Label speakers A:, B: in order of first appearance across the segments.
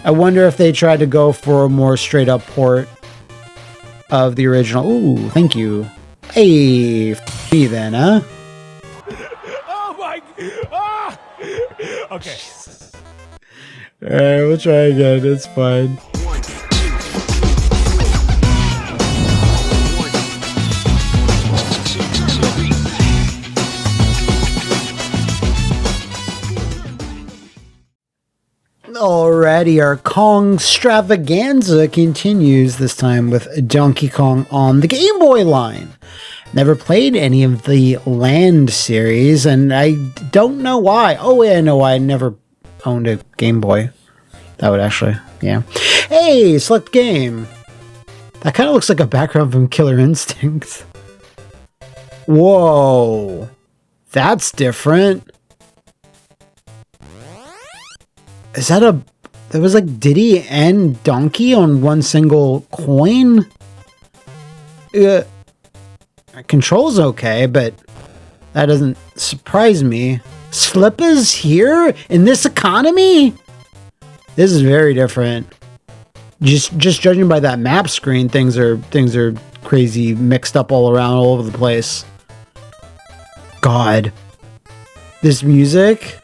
A: I wonder if they tried to go for a more straight up port of the original. Ooh, thank you. Hey, me then, huh?
B: Oh my! Ah! Okay.
A: Alright, we'll try again. It's fine. Alrighty, our Kong extravaganza continues, this time with Donkey Kong on the Game Boy line. Never played any of the Land series, and I don't know why. Oh, yeah, I know why. I never owned a Game Boy. That would actually, yeah. Hey, select game. That kind of looks like a background from Killer Instinct. Whoa. That's different. Is that that was like Diddy and Donkey on one single coin? Control's okay, but that doesn't surprise me. Slipper's here in this economy? This is very different. Just judging by that map screen, things are crazy, mixed up all around, all over the place. God. This music?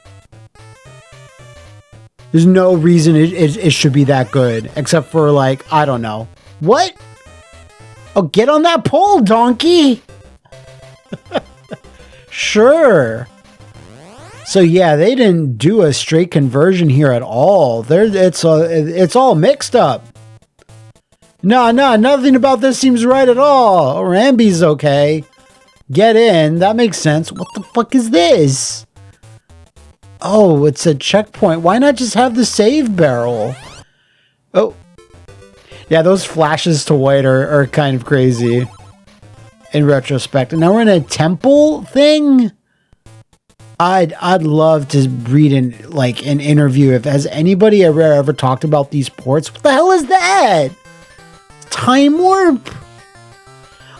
A: There's no reason it should be that good, except for, like, I don't know. What? Oh, get on that pole, donkey! Sure. So yeah, they didn't do a straight conversion here at all. It's all mixed up. No, nothing about this seems right at all. Rambi's okay. Get in. That makes sense. What the fuck is this? Oh, it's a checkpoint. Why not just have the save barrel? Oh. Yeah, those flashes to white are kind of crazy in retrospect. And now we're in a temple thing? I'd love to read an interview if has anybody ever talked about these ports. What the hell is that? Time warp?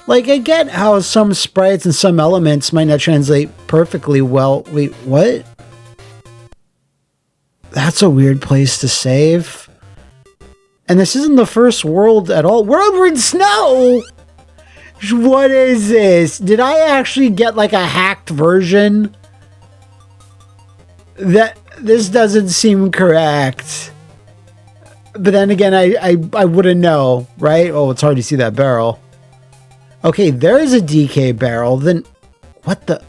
A: Like, I get how some sprites and some elements might not translate perfectly well. Wait, what? That's a weird place to save. And this isn't the first world at all. We're over in snow! What is this? Did I actually get like a hacked version? That this doesn't seem correct. But then again, I wouldn't know, right? Oh, it's hard to see that barrel. Okay, there's a DK barrel. Then what the?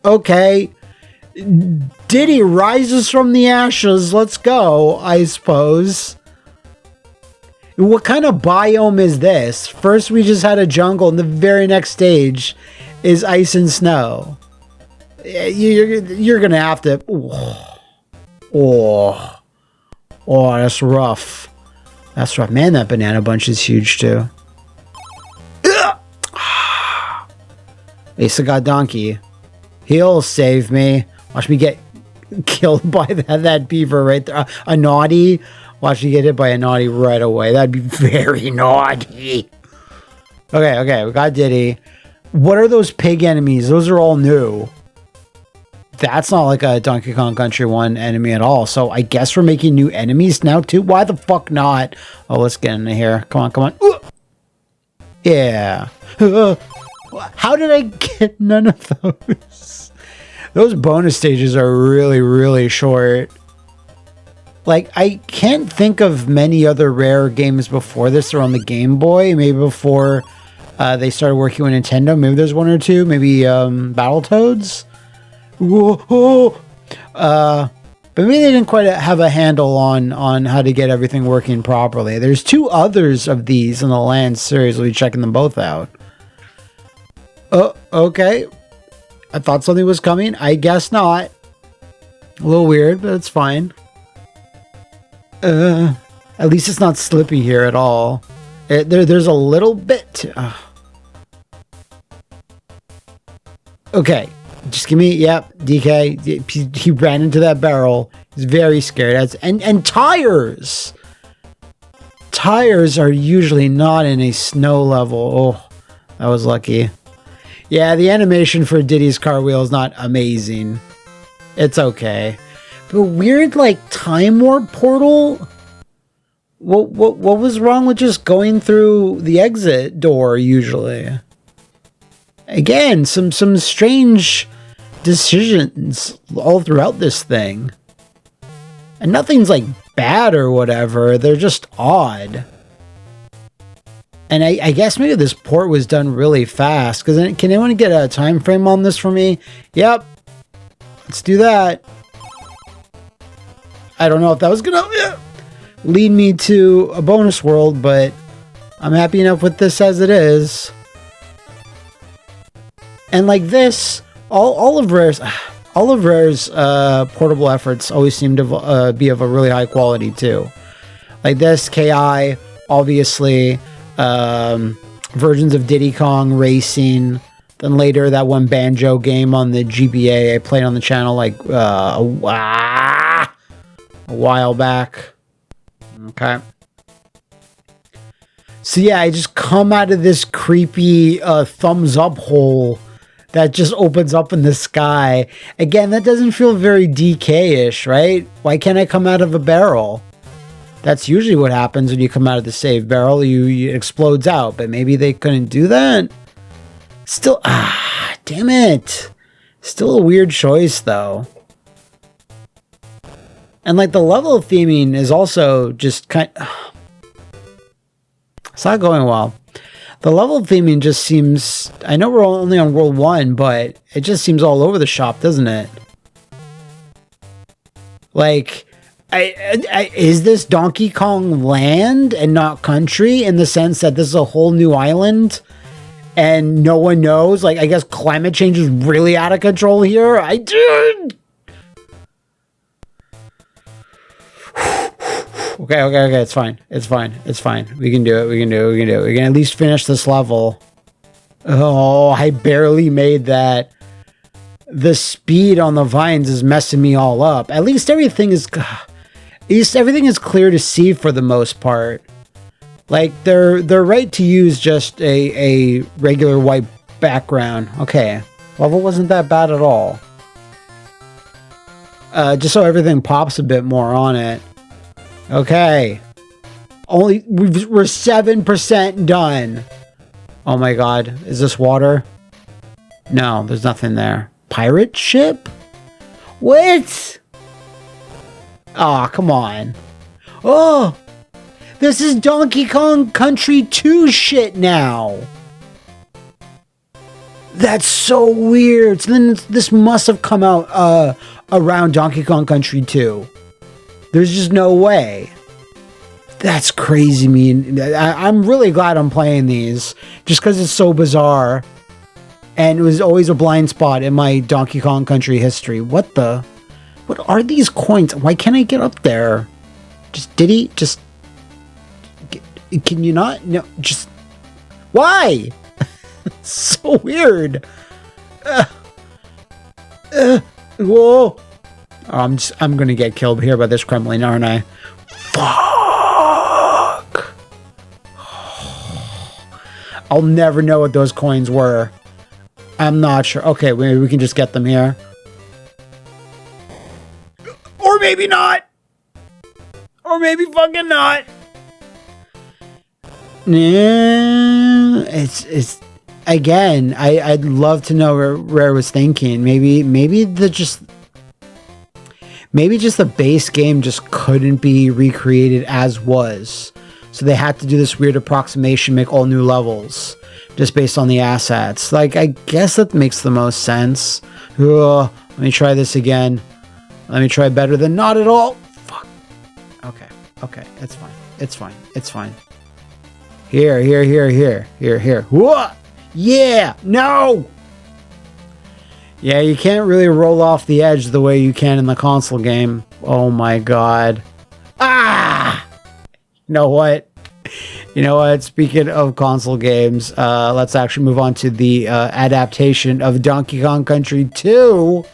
A: Okay. Diddy rises from the ashes. Let's go, I suppose. What kind of biome is this? First we just had a jungle, and the very next stage is ice and snow. You're gonna have to. Oh, that's rough. That's rough. Man, that banana bunch is huge too. Ace of God Donkey. He'll save me. Watch me get killed by that beaver right there. A naughty. Watch me get hit by a naughty right away. That'd be very naughty. Okay, we got Diddy. What are those pig enemies? Those are all new. That's not like a Donkey Kong Country 1 enemy at all. So I guess we're making new enemies now too. Why the fuck not? Oh, let's get into here. Come on. Yeah. How did I get none of those? Those bonus stages are really, really short. Like, I can't think of many other Rare games before this. They're on the Game Boy. Maybe before they started working with Nintendo. Maybe there's one or two. Maybe Battletoads. Whoa. But maybe they didn't quite have a handle on how to get everything working properly. There's two others of these in the Land series. We'll be checking them both out. Oh, okay. I thought something was coming. I guess not. A little weird, but it's fine. At least it's not slippy here at all. There's a little bit. Okay. Just give me, yep, DK. He ran into that barrel. He's very scared. And tires. Tires are usually not in a snow level. Oh, that was lucky. Yeah, the animation for Diddy's car wheel is not amazing. It's okay. a weird, like, time warp portal. What was wrong with just going through the exit door usually? Again, some strange decisions all throughout this thing. And nothing's like bad or whatever. They're just odd. And I guess maybe this port was done really fast. Because can anyone get a time frame on this for me? Yep. Let's do that. I don't know if that was going to lead me to a bonus world, but I'm happy enough with this as it is. And like this, all of Rare's portable efforts always seem to be of a really high quality too. Like this, KI, obviously, versions of Diddy Kong Racing. Then later, that one Banjo game on the GBA I played on the channel like a while back. Okay. So yeah, I just come out of this creepy thumbs up hole that just opens up in the sky. Again, that doesn't feel very DK-ish, right? Why can't I come out of a barrel? That's usually what happens when you come out of the save barrel. It explodes out, but maybe they couldn't do that? Still, damn it. Still a weird choice, though. And, like, the level of theming is also just it's not going well. The level of theming just seems... I know we're only on World 1, but it just seems all over the shop, doesn't it? Like, is this Donkey Kong Land and not country in the sense that this is a whole new island and no one knows? Like, I guess climate change is really out of control here. I did. Okay, it's fine. We can do it. We can at least finish this level. Oh, I barely made that. The speed on the vines is messing me all up. At least everything is clear to see for the most part. Like, they're right to use just a regular white background. Okay, level wasn't that bad at all. Just so everything pops a bit more on it. Okay. We're 7% done. Oh my god. Is this water? No, there's nothing there. Pirate ship? What? Aw, come on. Oh! This is Donkey Kong Country 2 shit now. That's so weird. So then this must have come out around Donkey Kong Country 2. There's just no way. That's crazy mean. I'm really glad I'm playing these. Just because it's so bizarre. And it was always a blind spot in my Donkey Kong Country history. What are these coins? Why can't I get up there? Can you not? No, just... Why? So weird. Whoa. Oh, I'm gonna get killed here by this Kremlin, aren't I? Fuck! I'll never know what those coins were. I'm not sure. Okay, maybe we can just get them here. Or maybe not! Or maybe fucking not! Yeah, it's again, I'd love to know where Rare was thinking. Maybe just the base game just couldn't be recreated as was. So they had to do this weird approximation, make all new levels just based on the assets. Like, I guess that makes the most sense. Ugh, let me try this again. Let me try better than not at all. Fuck. Okay, it's fine. Here. Whoa! Yeah! No! Yeah, you can't really roll off the edge the way you can in the console game. Oh my god. Ah! You know what? Speaking of console games, let's actually move on to the adaptation of Donkey Kong Country 2,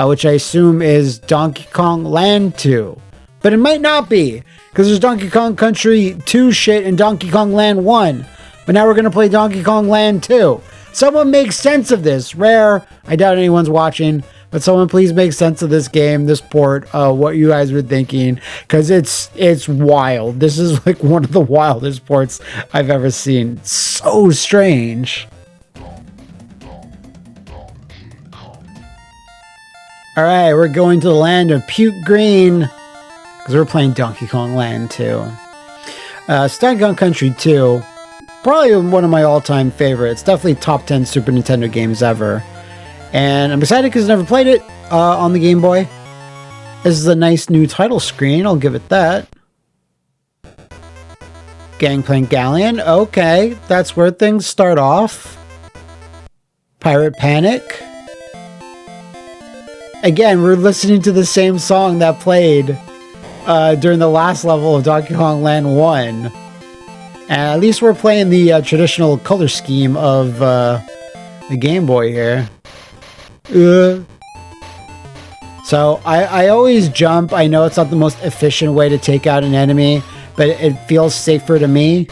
A: which I assume is Donkey Kong Land 2. But it might not be, because there's Donkey Kong Country 2 shit and Donkey Kong Land 1. But now we're going to play Donkey Kong Land 2. Someone make sense of this. Rare, I doubt anyone's watching. But someone please make sense of this game, this port, what you guys were thinking, because it's wild. This is like one of the wildest ports I've ever seen. So strange. All right, we're going to the land of Puke Green because we're playing Donkey Kong Land 2. Donkey Kong Country 2, probably one of my all-time favorites. Definitely top 10 Super Nintendo games ever. And I'm excited because I never played it on the Game Boy. This is a nice new title screen. I'll give it that. Gangplank Galleon. Okay, that's where things start off. Pirate Panic. Again, we're listening to the same song that played during the last level of Donkey Kong Land 1. And at least we're playing the traditional color scheme of the Game Boy here. So I always jump. I know it's not the most efficient way to take out an enemy, but it feels safer to me.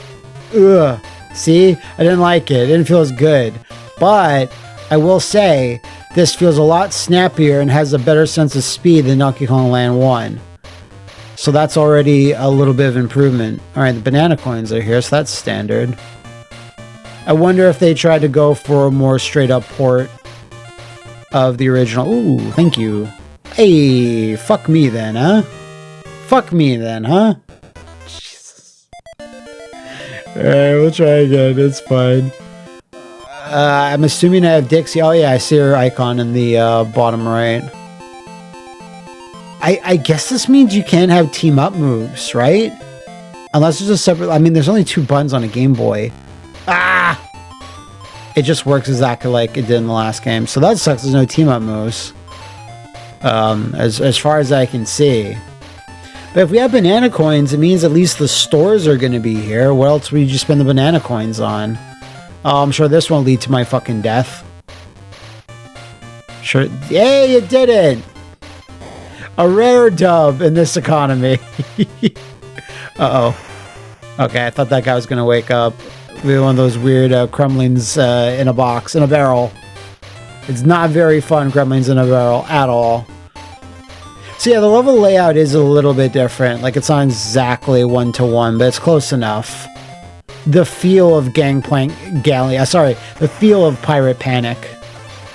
A: See? I didn't like it. It didn't feel as good. But I will say, this feels a lot snappier and has a better sense of speed than Donkey Kong Land 1. So that's already a little bit of improvement. Alright, the banana coins are here, so that's standard. I wonder if they tried to go for a more straight up port of the original. Ooh, thank you. Hey, fuck me then, huh? Fuck me then, huh? Jesus. Alright, we'll try again. It's fine. I'm assuming I have Dixie. Oh yeah, I see her icon in the bottom right. I guess this means you can't have team up moves, right? Unless there's a separate... I mean, there's only 2 buttons on a Game Boy. Ah! It just works exactly like it did in the last game. So that sucks. There's no team up moves. As far as I can see. But if we have banana coins, it means at least the stores are going to be here. What else would you spend the banana coins on? I'm sure this won't lead to my fucking death. Sure. Yay, it didn't! A rare dub in this economy. Uh-oh. Okay, I thought that guy was going to wake up. We have one of those weird crumblings in a box, in a barrel. It's not very fun, crumblings in a barrel, at all. So yeah, the level layout is a little bit different. Like, it's not exactly 1-to-1, but it's close enough. The feel of Gangplank Galleon, the feel of Pirate Panic,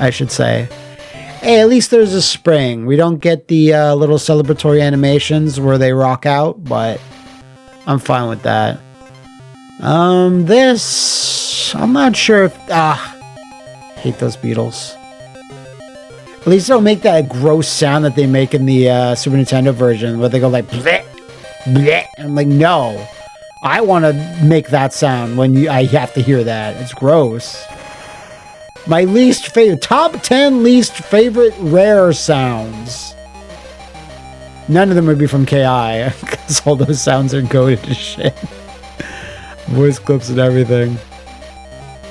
A: I should say. Hey, at least there's a spring. We don't get the little celebratory animations where they rock out, but I'm fine with that. This, I'm not sure if, hate those beetles. At least they don't make that gross sound that they make in the Super Nintendo version, where they go like, bleh, bleh. I'm like, no. I want to make that sound when I have to hear that. It's gross. My least favorite, top 10 least favorite rare sounds. None of them would be from KI, because all those sounds are goated to shit. Voice clips and everything.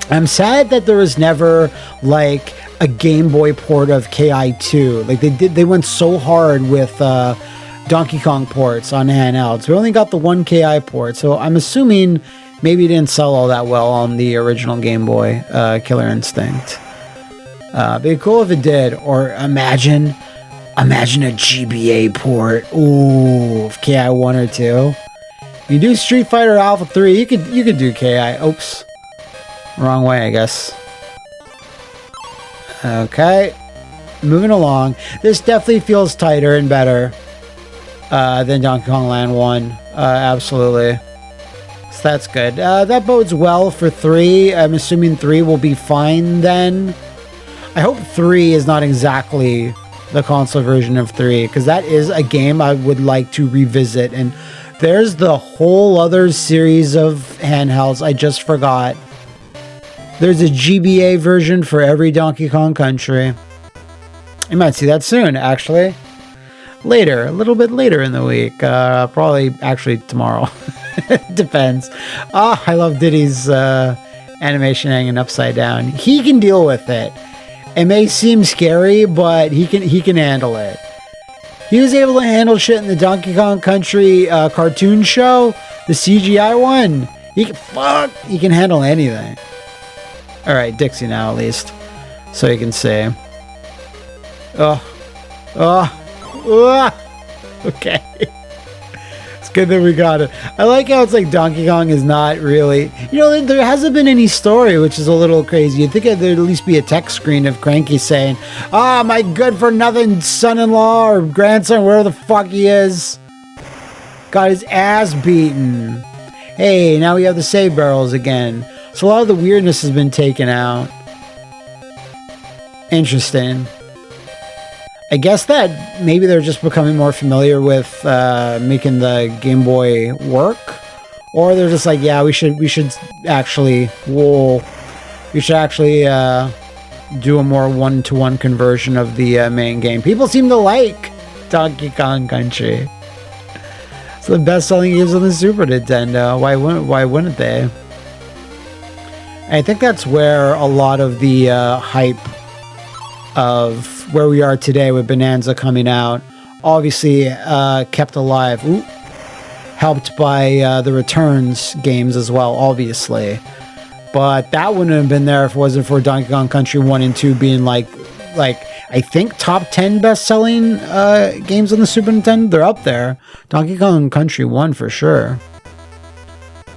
A: I'm sad that there was never, like, a Game Boy port of KI2. Like, they went so hard with, Donkey Kong ports on handhelds. We only got the one KI port, so I'm assuming maybe it didn't sell all that well on the original Game Boy, Killer Instinct. It'd be cool if it did. Or imagine a GBA port. Ooh, of KI 1 or 2. You do Street Fighter Alpha 3, you could do KI. Oops. Wrong way, I guess. Okay. Moving along. This definitely feels tighter and better than Donkey Kong Land 1. Absolutely. So that's good. That bodes well for 3. I'm assuming 3 will be fine then. I hope 3 is not exactly the console version of 3, because that is a game I would like to revisit. And there's the whole other series of handhelds I just forgot. There's a GBA version for every Donkey Kong country. You might see that soon, actually. Later, a little bit later in the week. Probably actually tomorrow. Depends. I love Diddy's animation hanging upside down. He can deal with it. It may seem scary, but he can handle it. He was able to handle shit in the Donkey Kong Country cartoon show, the CGI one. He can handle anything. All right, Dixie now at least, so you can see. Okay. It's good that we got it. I like how it's like Donkey Kong is not really... You know, there hasn't been any story, which is a little crazy. You'd think there'd at least be a text screen of Cranky saying, "Ah, my good-for-nothing son-in-law or grandson, wherever the fuck he is, got his ass beaten." Hey, now we have the save barrels again. So a lot of the weirdness has been taken out. Interesting. I guess that maybe they're just becoming more familiar with making the Game Boy work, or they're just like, yeah, we should actually do a more one-to-one conversion of the main game. People seem to like Donkey Kong Country. It's the best-selling games on the Super Nintendo. Why wouldn't they? I think that's where a lot of the hype of where we are today with Bonanza coming out, obviously kept alive. Ooh. Helped by the Returns games as well, obviously. But that wouldn't have been there if it wasn't for Donkey Kong Country 1 and 2 being like I think top 10 best-selling games on the Super Nintendo. They're up there. Donkey Kong Country 1 for sure.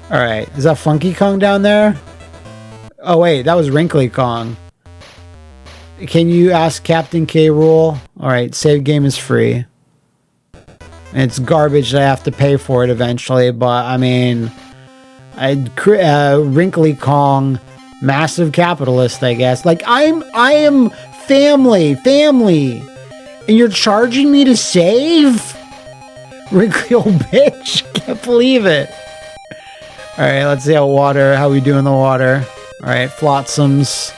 A: Alright, is that Funky Kong down there? Oh wait, that was Wrinkly Kong. Can you ask Captain K. Rool? Alright, save game is free. And it's garbage that I have to pay for it eventually, but I mean... Wrinkly Kong, massive capitalist, I guess. Like, I am family, and you're charging me to save? Wrinkly old bitch, can't believe it. Alright, let's see how we do in the water. Alright, flotsams.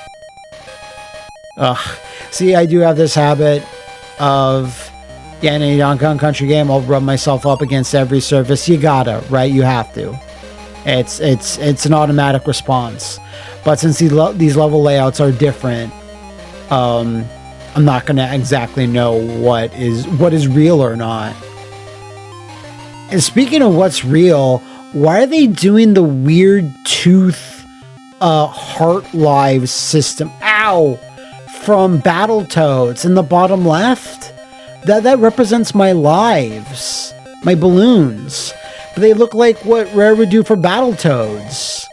A: Ugh. See, I do have this habit of, in any Donkey Kong Country game, I'll rub myself up against every surface. You gotta, right? You have to. It's an automatic response. But since these level layouts are different, I'm not gonna exactly know what is real or not. And speaking of what's real, why are they doing the weird tooth heart lives system? Ow! From Battletoads in the bottom left? That represents my lives. My balloons. But they look like what Rare would do for Battletoads.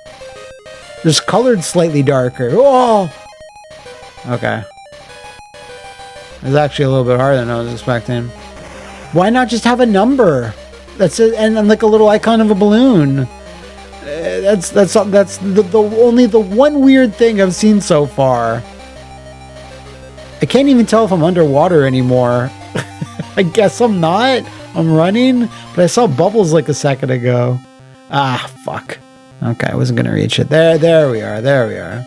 A: Just colored slightly darker. Oh! Okay. It's actually a little bit harder than I was expecting. Why not just have a number? That's it, and like a little icon of a balloon. That's only the one weird thing I've seen so far. I can't even tell if I'm underwater anymore. I guess I'm not. I'm running, but I saw bubbles like a second ago. Ah, fuck. Okay, I wasn't gonna reach it. There we are. There we are.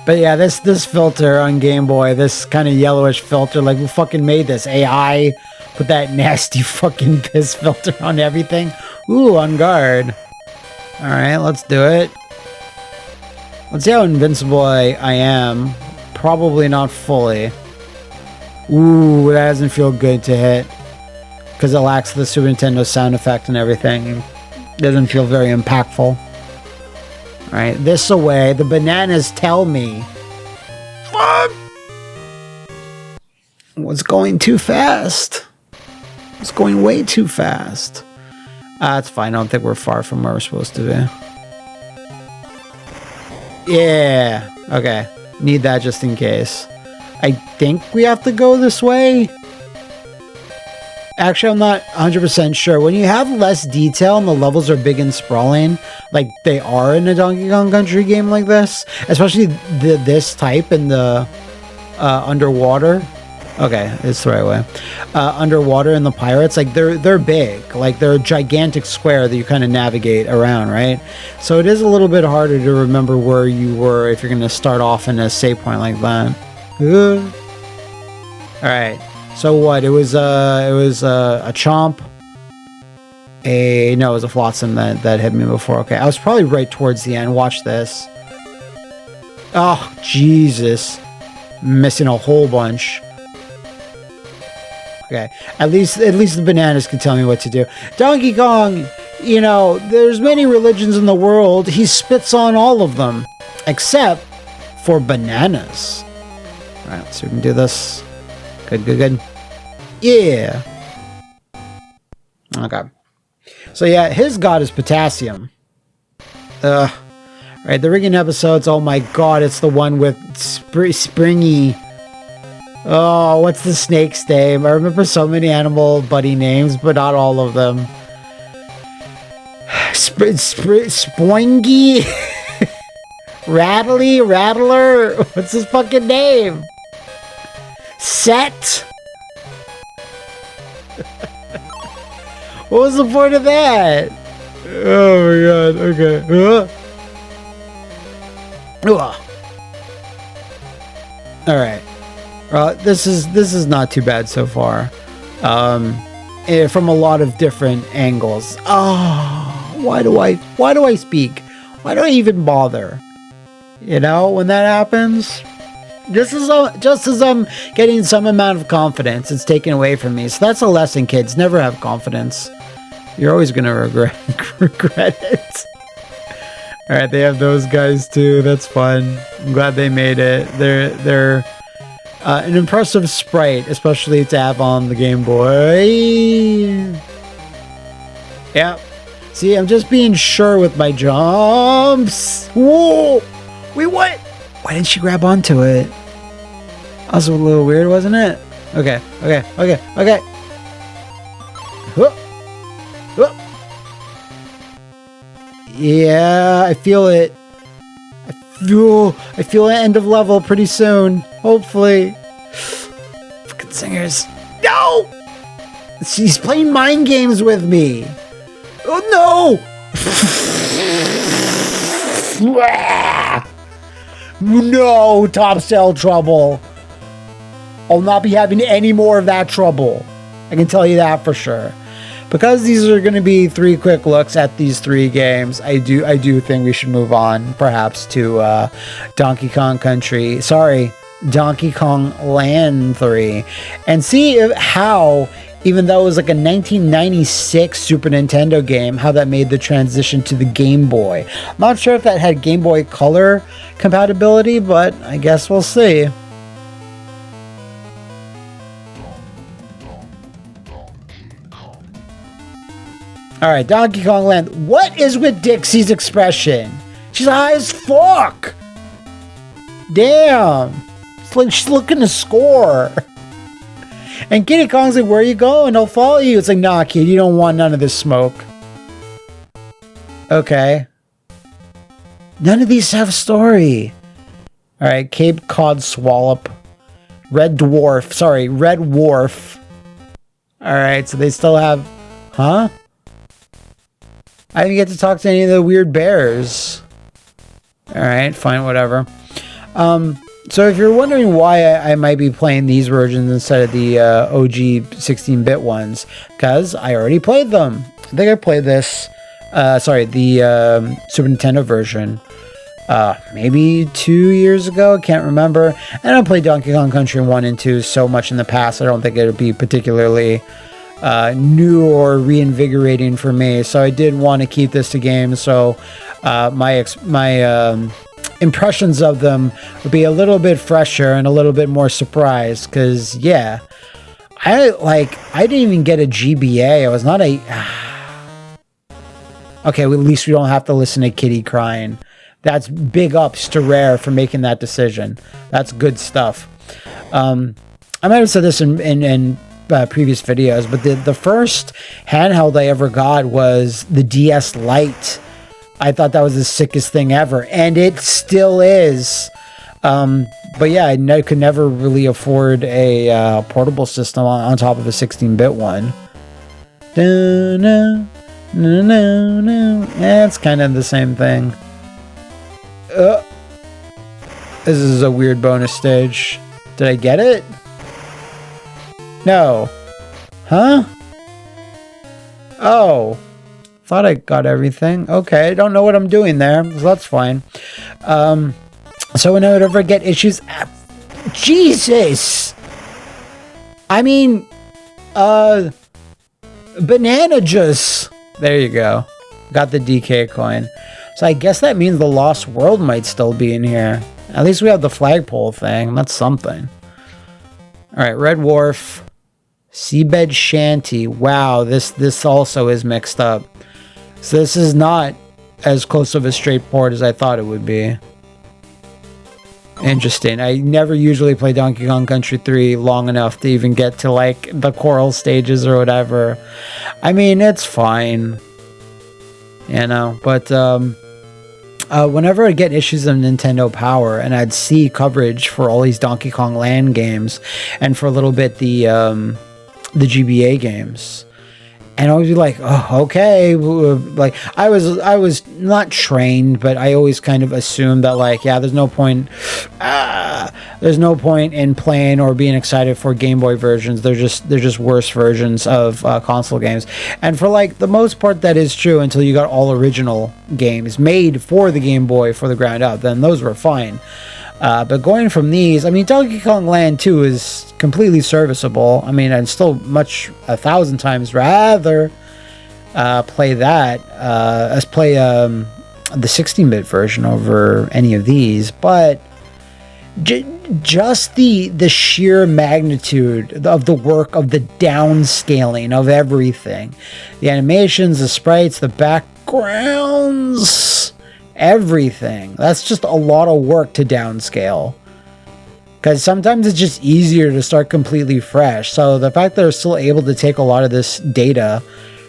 A: But yeah, this filter on Game Boy, this kind of yellowish filter, like who fucking made this? AI put that nasty fucking piss filter on everything. Ooh, on guard. All right, let's do it. Let's see how invincible I am. Probably not fully. Ooh, that doesn't feel good to hit. Because it lacks the Super Nintendo sound effect and everything. It doesn't feel very impactful. Alright, this away. The bananas tell me. Fuck! What's going too fast? It's going way too fast. That's fine. I don't think we're far from where we're supposed to be. Yeah. Okay. Need that just in case. I think we have to go this way. Actually, I'm not 100% sure. When you have less detail and the levels are big and sprawling, like they are in a Donkey Kong Country game like this, especially this type in the underwater. Okay, it's the right way. Underwater in the pirates, like they're big, like they're a gigantic square that you kind of navigate around, right? So it is a little bit harder to remember where you were if you're going to start off in a save point like that. All right. So what? It was a chomp. No, it was a flotsam that hit me before. Okay, I was probably right towards the end. Watch this. Oh Jesus, missing a whole bunch. Okay, at least the bananas can tell me what to do. Donkey Kong, you know, there's many religions in the world. He spits on all of them, except for bananas. All right, so we can do this. Good, good, good. Yeah. Okay. So yeah, his god is potassium. Right, the rigging episodes. Oh my god, it's the one with Springy. Oh, what's the snake's name? I remember so many animal buddy names, but not all of them. Spoingy? Rattly? Rattler? What's his fucking name? Set? What was the point of that? Oh my god, okay. Alright. This is not too bad so far. From a lot of different angles. Oh, why do I speak? Why do I even bother? You know, when that happens? Just as I'm getting some amount of confidence, it's taken away from me. So that's a lesson, kids. Never have confidence. You're always gonna regret it. All right, they have those guys too. That's fun. I'm glad they made it. They're an impressive sprite, especially to have on the Game Boy. Yeah. See, I'm just being sure with my jumps. Whoa! Wait, what? Why didn't she grab onto it? That was a little weird, wasn't it? Okay. Whoop. Whoop. Yeah, I feel it. I feel an end of level pretty soon. Hopefully. Fucking singers. No! She's playing mind games with me. Oh no! No, top cell trouble. I'll not be having any more of that trouble. I can tell you that for sure. Because these are going to be 3 quick looks at these 3 games, I do think we should move on, perhaps, to Donkey Kong Country. Sorry, Donkey Kong Land 3, and see how, even though it was like a 1996 Super Nintendo game, how that made the transition to the Game Boy. I'm not sure if that had Game Boy Color compatibility, but I guess we'll see. Alright, Donkey Kong Land. What is with Dixie's expression? She's high as fuck! Damn! It's like she's looking to score. And Kiddy Kong's like, where are you going? I'll follow you. It's like, nah, kid, you don't want none of this smoke. Okay. None of these have a story. Alright, Cape Cod Swallop. Red Wharf. Alright, so they still have... Huh? I didn't get to talk to any of the weird bears. Alright, fine, whatever. So if you're wondering why I might be playing these versions instead of the OG 16-bit ones, because I already played them. I think I played this, the Super Nintendo version, maybe 2 years ago, I can't remember. And I played Donkey Kong Country 1 and 2 so much in the past, I don't think it would be particularly new or reinvigorating for me. So I did want to keep this to game, so my impressions of them would be a little bit fresher and a little bit more surprised, because yeah, I didn't even get a GBA. I was not a okay, well, at least we don't have to listen to Kitty crying. That's big ups to Rare for making that decision. That's good stuff. I might have said this in previous videos, but the first handheld I ever got was the DS Lite. I thought that was the sickest thing ever, and it still is. But yeah, I could never really afford a portable system on top of a 16-bit one. Yeah, it's kind of the same thing. This is a weird bonus stage. Did I get it? No. Huh? Oh. Thought I got everything. Okay, I don't know what I'm doing there, so that's fine. So when I would ever get issues... Jesus! I mean... banana juice! There you go. Got the DK coin. So I guess that means the Lost World might still be in here. At least we have the flagpole thing. That's something. All right, Red Wharf, Seabed Shanty. Wow, this also is mixed up. So this is not as close of a straight port as I thought it would be. Interesting. I never usually play Donkey Kong Country 3 long enough to even get to like the choral stages or whatever. I mean, it's fine, you know, but whenever I get issues of Nintendo Power and I'd see coverage for all these Donkey Kong Land games and for a little bit the GBA games, and I would be like, oh, okay. Like I was not trained, but I always kind of assumed that like, yeah, there's no point in playing or being excited for Game Boy versions. They're just worse versions of console games. And for like the most part, that is true until you got all original games made for the Game Boy for the ground up. Then those were fine. But going from these, I mean, Donkey Kong Land 2 is completely serviceable. I mean, I'd still 1,000 times rather play that as play the 16-bit version over any of these. But just the sheer magnitude of the work of the downscaling of everything, the animations, the sprites, the backgrounds, everything. That's just a lot of work to downscale, because sometimes it's just easier to start completely fresh. So the fact that they're still able to take a lot of this data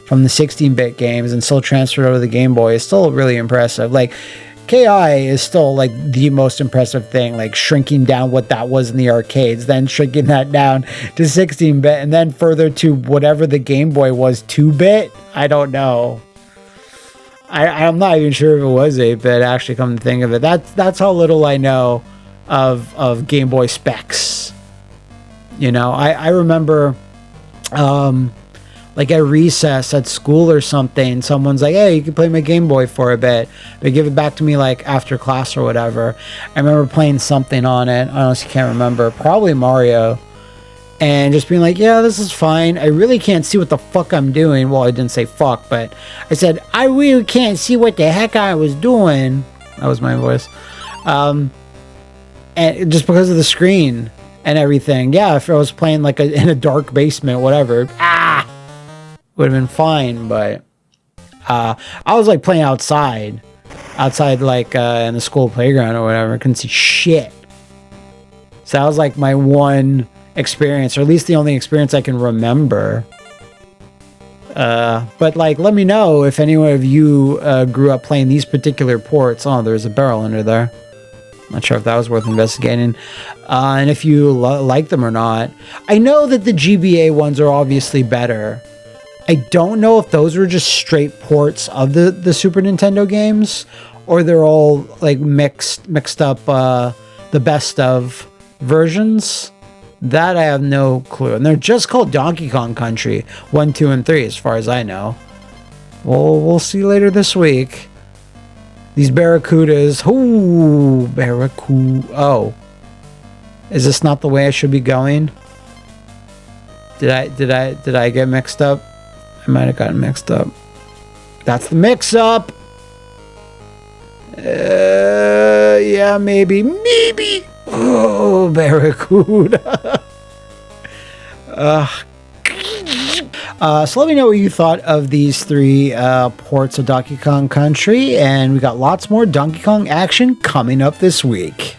A: from the 16-bit games and still transfer it over to the Game Boy is still really impressive. Like KI is still like the most impressive thing, like shrinking down what that was in the arcades, then shrinking that down to 16-bit, and then further to whatever the Game Boy was, 2-bit. I don't know. I'm not even sure if it was 8-bit, actually, come to think of it. That's how little I know of Game Boy specs. You know, I remember, like at recess at school or something, someone's like, hey, you can play my Game Boy for a bit. They give it back to me like after class or whatever. I remember playing something on it. I honestly can't remember. Probably Mario. And just being like, yeah, this is fine. I really can't see what the fuck I'm doing. Well, I didn't say fuck, but I said, I really can't see what the heck I was doing. That was my voice. And just because of the screen and everything. Yeah, if I was playing like in a dark basement, whatever, would have been fine. But I was like playing outside like in the school playground or whatever. I couldn't see shit. So that was like my one experience, or at least the only experience I can remember. But like, let me know if any of you grew up playing these particular ports. Oh, there's a barrel under there. Not sure if that was worth investigating. And if you like them or not. I know that the GBA ones are obviously better. I don't know if those were just straight ports of the Super Nintendo games, or they're all like mixed up the best of versions. That I have no clue. And they're just called Donkey Kong Country 1, 2, and 3 as far as I know. Well, we'll see later this week. These Barracudas. Ooh, Barracuda. Oh. Is this not the way I should be going? Did I get mixed up? I might have gotten mixed up. That's the mix up. Yeah, maybe. Oh, Barracuda. So let me know what you thought of these 3 ports of Donkey Kong Country, and we got lots more Donkey Kong action coming up this week.